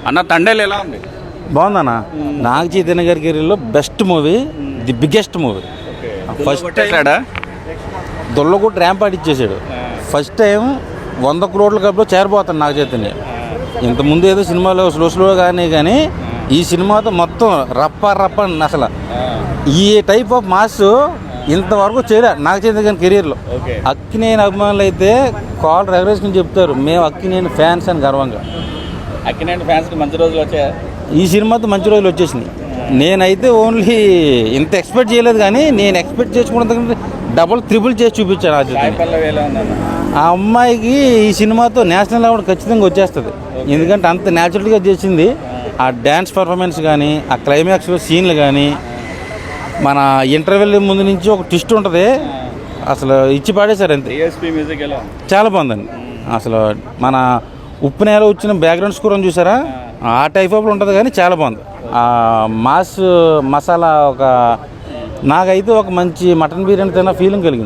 అన్న తండేలు ఎలా ఉంది? బాగుందన్న. నాగ చైతన్య గారి కెరీర్లో best movie, the biggest movie. First దొల్లగుట్ట ర్యాంప్ ఆడిచ్చేసాడు. ఫస్ట్ టైం 100 crore క్లబ్లో చేరబోతాను నాగ చైతన్య. ఇంతకుముందు ఏదో సినిమాలో స్లో కానీ ఈ సినిమాతో మొత్తం రప్ప అసలు ఈ టైప్ ఆఫ్ మాస్ ఇంతవరకు చేయలే నాగ చైతన్య గారి కెరీర్లో. అక్కినేని అభిమానులు అయితే కాల్ ఎగరేసుకుని చెప్తారు, మేము అక్కినేని ఫ్యాన్స్ అని గర్వంగా. అక్కినేని ఫ్యాన్స్కి మంచి రోజులు వచ్చాయి. ఈ సినిమాతో మంచి రోజులు వచ్చేసినాయి. నేనైతే ఓన్లీ ఇంత ఎక్స్పెక్ట్ చేయలేదు, కానీ నేను ఎక్స్పెక్ట్ చేసుకున్నందుకంటే డబుల్ త్రిబుల్ చేసి చూపించాను. ఆ అమ్మాయికి ఈ సినిమాతో నేషనల్ అవార్డు ఖచ్చితంగా వచ్చేస్తుంది. ఎందుకంటే అంత న్యాచురల్గా చేసింది. ఆ డ్యాన్స్ పర్ఫార్మెన్స్ కానీ, ఆ క్లైమాక్స్లో సీన్లు కానీ, మన ఇంటర్వెల్ ముందు నుంచి ఒక ట్విస్ట్ ఉంటుంది, అసలు ఇచ్చి పాడేశారు అంతే. చాలా బాగుందండి. అసలు మన ఉప్పు నేల వచ్చిన బ్యాక్గ్రౌండ్ స్కోర్ అని చూసారా, ఆ టైప్ ఆఫ్లో ఉంటుంది, కానీ చాలా బాగుంది. ఆ మాస్ మసాలా నాకైతే ఒక మంచి మటన్ బిర్యానీ తిన్న ఫీలింగ్ కలిగింది.